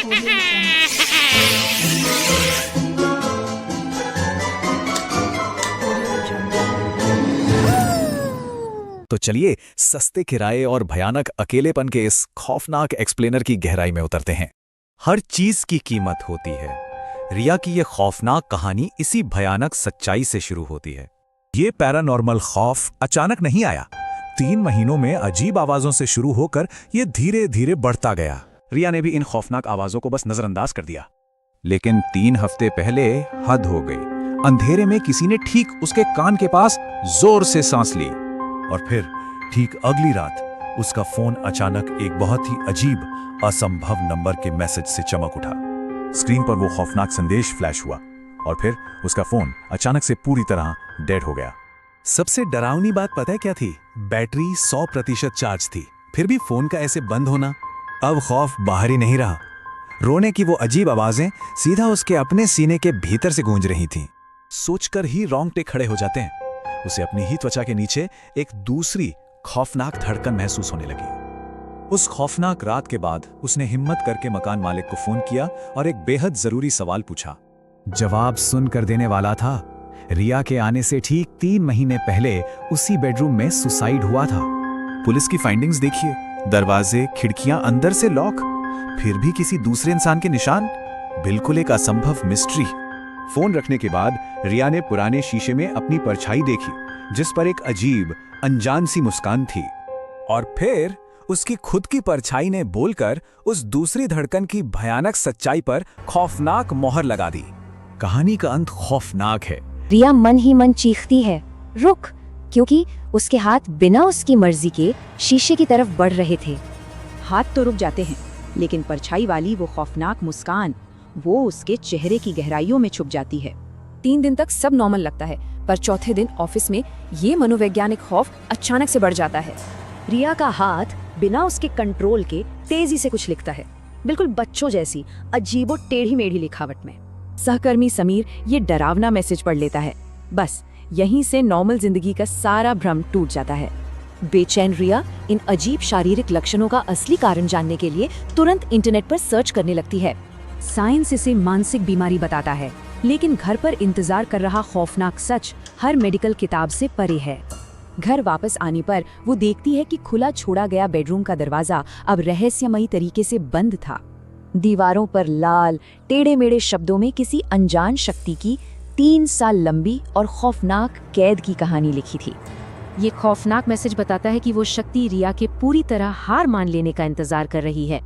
तो चलिए सस्ते किराए और भयानक अकेलेपन के इस खौफनाक एक्सप्लेनर की गहराई में उतरते हैं। हर चीज की कीमत होती है। रिया की यह खौफनाक कहानी इसी भयानक सच्चाई से शुरू होती है। ये पैरानॉर्मल खौफ अचानक नहीं आया। 3 महीनों में अजीब आवाजों से शुरू होकर यह धीरे धीरे बढ़ता गया। रिया ने भी इन खौफनाक आवाजों को बस नजरअंदाज कर दिया। लेकिन 3 हफ्ते पहले हद हो गई। अंधेरे में किसी ने ठीक उसके कान के पास जोर से सांस ली और फिर ठीक अगली रात उसका फोन अचानक एक बहुत ही अजीब, असंभव नंबर के मैसेज से चमक उठा। स्क्रीन पर वो खौफनाक संदेश फ्लैश हुआ और फिर उसका फोन अचानक से पूरी तरह डेड हो गया। सबसे डरावनी बात पता है क्या थी? बैटरी 100% चार्ज थी, फिर भी फोन का ऐसे बंद होना। अब खौफ बाहर ही नहीं रहा। रोने की वो अजीब आवाजें सीधा उसके अपने सीने के भीतर से गूंज रही थीं। सोचकर ही रोंगटे खड़े हो जाते हैं। उसे अपनी ही त्वचा के नीचे एक दूसरी खौफनाक धड़कन महसूस होने लगी। उस खौफनाक रात के बाद उसने हिम्मत करके मकान मालिक को फोन किया और एक बेहद जरूरी सवाल पूछा। जवाब सुनकर देने वाला था। रिया के आने से ठीक 3 महीने पहले उसी बेडरूम में सुसाइड हुआ था। पुलिस की फाइंडिंग्स देखिए, दरवाजे खिड़कियां अंदर से लॉक, फिर भी किसी दूसरे इंसान के निशान। बिल्कुल एक असंभव मिस्ट्री। फोन रखने के बाद रिया ने पुराने शीशे में अपनी परछाई देखी, जिस पर एक अजीब अनजान सी मुस्कान थी। और फिर उसकी खुद की परछाई ने बोलकर उस दूसरी धड़कन की भयानक सच्चाई पर खौफनाक मोहर लगा दी। कहानी का अंत खौफनाक है। रिया मन ही मन चीखती है, रुक, क्योंकि उसके हाथ बिना उसकी मर्जी के शीशे की तरफ बढ़ रहे थे। हाथ तो रुक जाते हैं, लेकिन परछाई वाली वो खौफनाक मुस्कान, वो उसके चेहरे की गहराइयों में छुप जाती है। 3 दिन तक सब नॉर्मल लगता है, पर चौथे दिन ऑफिस में ये मनोवैज्ञानिक खौफ अचानक से बढ़ जाता है। रिया का हाथ बिना उसके कंट्रोल के तेजी से कुछ लिखता है, बिल्कुल बच्चों जैसी अजीबो टेढ़ी मेढ़ी लिखावट में। सहकर्मी समीर ये डरावना मैसेज पढ़ लेता है। बस यहीं से नॉर्मल जिंदगी का सारा भ्रम टूट जाता है। बेचैन रिया इन अजीब शारीरिक लक्षणों का असली कारण जानने के लिए तुरंत इंटरनेट पर सर्च करने लगती है। साइंस इसे मानसिक बीमारी बताता है, लेकिन घर पर इंतजार कर रहा खौफनाक सच हर मेडिकल किताब से परे है। घर वापस आने पर वो देखती है कि खुला छोड़ा गया बेडरूम का दरवाजा अब रहस्यमयी तरीके से बंद था। दीवारों पर लाल टेढ़े मेढ़े शब्दों में किसी अनजान शक्ति की 3 साल लंबी और खौफनाक कैद की कहानी लिखी थी। ये खौफनाक मैसेज बताता है कि वो शक्ति रिया के पूरी तरह हार मान लेने का इंतजार कर रही है।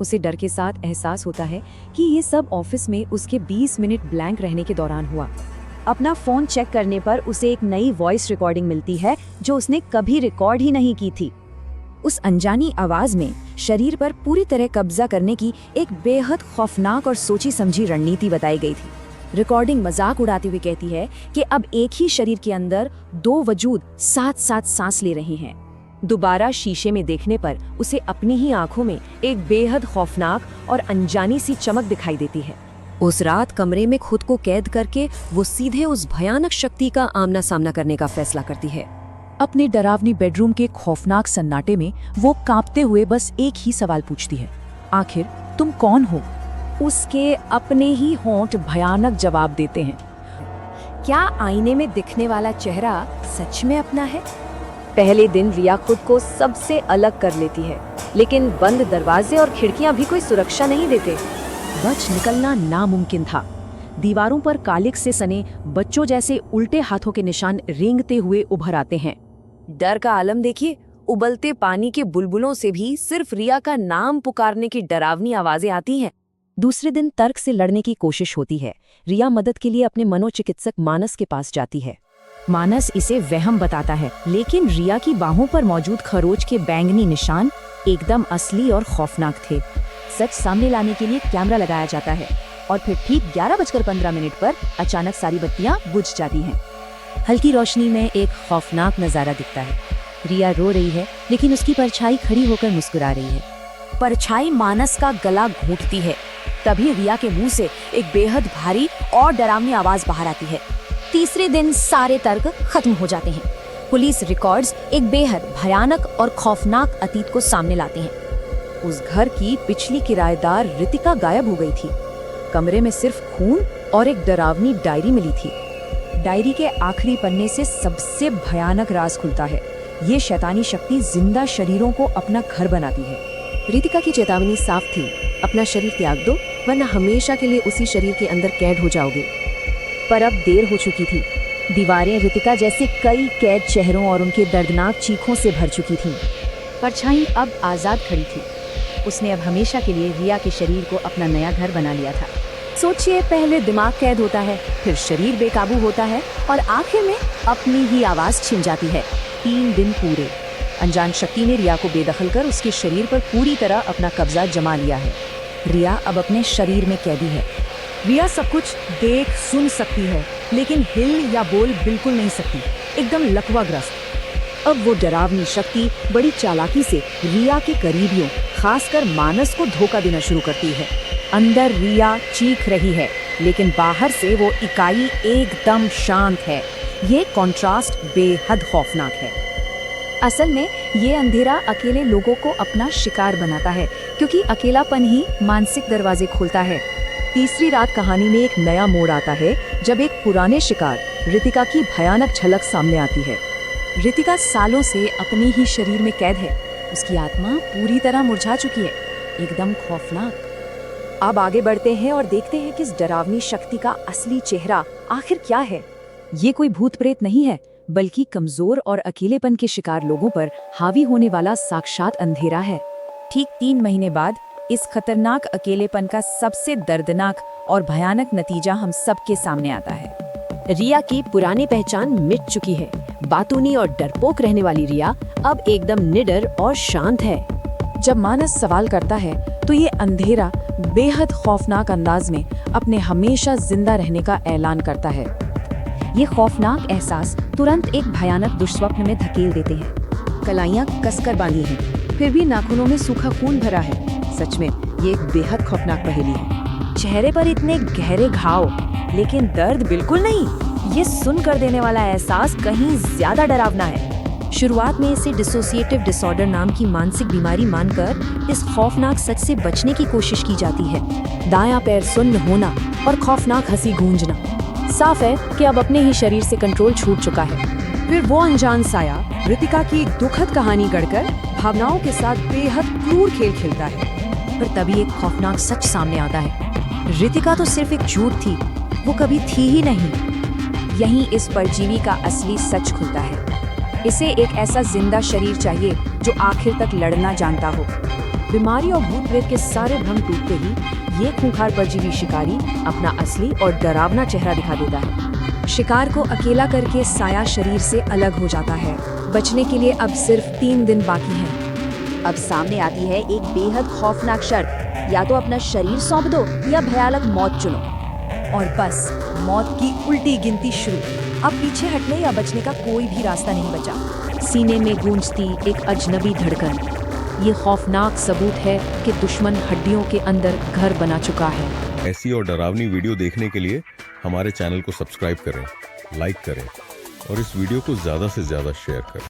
उसे डर के साथ एहसास होता है कि ये सब ऑफिस में उसके 20 मिनट ब्लैंक रहने के दौरान हुआ। अपना फोन चेक करने पर उसे एक नई वॉइस रिकॉर्डिंग मिलती है जो उसने कभी रिकॉर्ड ही नहीं की थी। उस अनजानी आवाज में शरीर पर पूरी तरह कब्जा करने की एक बेहद खौफनाक और सोची समझी रणनीति बताई गई थी। रिकॉर्डिंग मजाक उड़ाते हुए कहती है कि अब एक ही शरीर के अंदर 2 वजूद साथ साथ सांस ले रहे हैं। दोबारा शीशे में देखने पर उसे अपनी ही आंखों में एक बेहद खौफनाक और अनजानी सी चमक दिखाई देती है। उस रात कमरे में खुद को कैद करके वो सीधे उस भयानक शक्ति का आमना सामना करने का फैसला करती है। अपने डरावनी बेडरूम के खौफनाक सन्नाटे में वो कांपते हुए बस एक ही सवाल पूछती है, आखिर तुम कौन हो? उसके अपने ही होंठ भयानक जवाब देते हैं, क्या आईने में दिखने वाला चेहरा सच में अपना है? पहले दिन रिया खुद को सबसे अलग कर लेती है, लेकिन बंद दरवाजे और खिड़कियां भी कोई सुरक्षा नहीं देते। बच निकलना नामुमकिन था। दीवारों पर कालिक से सने बच्चों जैसे उल्टे हाथों के निशान रेंगते हुए उभर आते हैं। डर का आलम देखिए, उबलते पानी के बुलबुलों से भी सिर्फ रिया का नाम पुकारने की डरावनी आवाजें आती हैं। दूसरे दिन तर्क से लड़ने की कोशिश होती है। रिया मदद के लिए अपने मनोचिकित्सक मानस के पास जाती है। मानस इसे वहम बताता है, लेकिन रिया की बाहों पर मौजूद खरोच के बैंगनी निशान एकदम असली और खौफनाक थे। सच सामने लाने के लिए कैमरा लगाया जाता है और फिर ठीक 11:15 पर अचानक सारी बत्तियां बुझ जाती हैं। हल्की रोशनी में एक खौफनाक नजारा दिखता है। रिया रो रही है, लेकिन उसकी परछाई खड़ी होकर मुस्कुरा रही है। परछाई मानस का गला घोंटती है। तभी रिया के मुंह से एक बेहद भारी और डरावनी आवाज बाहर आती है। तीसरे दिन सारे तर्क खत्म हो जाते हैं। पुलिस रिकॉर्ड्स एक बेहद भयानक और खौफनाक अतीत को सामने लाते हैं। उस घर की पिछली किराएदार रितिका गायब हो गई थी। कमरे में सिर्फ खून और एक डरावनी डायरी मिली थी। डायरी के आखिरी पन्ने से सबसे भयानक राज खुलता है। ये शैतानी शक्ति जिंदा शरीरों को अपना घर बनाती है। रितिका की चेतावनी साफ थी, अपना शरीर त्याग दो वरना हमेशा के लिए उसी शरीर के अंदर कैद हो जाओगे। पर अब देर हो चुकी थी। दीवारें रितिका जैसे कई कैद चेहरों और उनके दर्दनाक चीखों से भर चुकी थीं। परछाई अब आज़ाद खड़ी थी। उसने अब हमेशा के लिए रिया के शरीर को अपना नया घर बना लिया था। सोचिए, पहले दिमाग कैद होता है, फिर शरीर बेकाबू होता है और आखिर में अपनी ही आवाज़ छिन जाती है। 3 दिन पूरे अनजान शक्ति ने रिया को बेदखल कर उसके शरीर पर पूरी तरह अपना कब्जा जमा लिया है। रिया अब अपने शरीर में कैदी है। रिया सब कुछ देख सुन सकती है, लेकिन हिल या बोल बिल्कुल नहीं सकती, एकदम लकवाग्रस्त। अब वो डरावनी शक्ति बड़ी चालाकी से रिया के करीबियों, खासकर मानस को धोखा देना शुरू करती है। अंदर रिया चीख रही है, लेकिन बाहर से वो इकाई एकदम शांत है। ये कॉन्ट्रास्ट बेहद खौफनाक है। असल में ये अंधेरा अकेले लोगों को अपना शिकार बनाता है, क्योंकि अकेलापन ही मानसिक दरवाजे खोलता है। तीसरी रात कहानी में एक नया मोड़ आता है, जब एक पुराने शिकार रितिका की भयानक झलक सामने आती है। रितिका सालों से अपने ही शरीर में कैद है। उसकी आत्मा पूरी तरह मुरझा चुकी है, एकदम खौफनाक। अब आगे बढ़ते हैं और देखते हैं कि इस डरावनी शक्ति का असली चेहरा आखिर क्या है। ये कोई भूत प्रेत नहीं है, बल्कि कमजोर और अकेलेपन के शिकार लोगों पर हावी होने वाला साक्षात अंधेरा है। ठीक 3 महीने बाद इस खतरनाक अकेलेपन का सबसे दर्दनाक और भयानक नतीजा हम सबके सामने आता है। रिया की पुरानी पहचान मिट चुकी है। बातूनी और डरपोक रहने वाली रिया अब एकदम निडर और शांत है। जब मानस सवाल करता है तो ये अंधेरा बेहद खौफनाक अंदाज में अपने हमेशा जिंदा रहने का ऐलान करता है। ये खौफनाक एहसास तुरंत एक भयानक दुष्स्वप्न में धकेल देते हैं। कलाइयाँ कसकर बांधी हैं, फिर भी नाखूनों में सूखा खून भरा है। सच में ये एक बेहद खौफनाक पहेली है। चेहरे पर इतने गहरे घाव, लेकिन दर्द बिल्कुल नहीं। ये सुनकर देने वाला एहसास कहीं ज्यादा डरावना है। शुरुआत में इसे डिसोसिएटिव डिसऑर्डर नाम की मानसिक बीमारी मानकर इस खौफनाक सच से बचने की कोशिश की जाती है। दायां पैर सुन्न होना और खौफनाक हंसी गूंजना। साफ है कि अब अपने ही शरीर से कंट्रोल छूट चुका है। फिर वो अनजान साया रितिका की एक दुखद कहानी गढ़कर भावनाओं के साथ बेहद क्रूर खेल खेलता है। पर तभी एक खौफनाक सच सामने आता है। रितिका तो सिर्फ एक झूठ थी, वो कभी थी ही नहीं। यहीं इस परजीवी का असली सच खुलता है। इसे एक ऐसा जिंदा शरीर चाहिए जो आखिर तक लड़ना जानता हो। बीमारी और भूत प्रेत के सारे भ्रम टूटते ही ये खूंखार परजीवी शिकारी अपना असली और डरावना चेहरा दिखा देता है। शिकार को अकेला करके साया शरीर से अलग हो जाता है। बचने के लिए अब सिर्फ 3 दिन बाकी हैं। अब सामने आती है एक बेहद खौफनाक शर्त, या तो अपना शरीर सौंप दो या भयानक मौत चुनो। और बस मौत की उल्टी गिनती शुरू। अब पीछे हटने या बचने का कोई भी रास्ता नहीं बचा। सीने में गूंजती एक अजनबी धड़कन, ये खौफनाक सबूत है कि दुश्मन हड्डियों के अंदर घर बना चुका है। ऐसी और डरावनी वीडियो देखने के लिए हमारे चैनल को सब्सक्राइब करें, लाइक करें और इस वीडियो को ज़्यादा से ज़्यादा शेयर करें।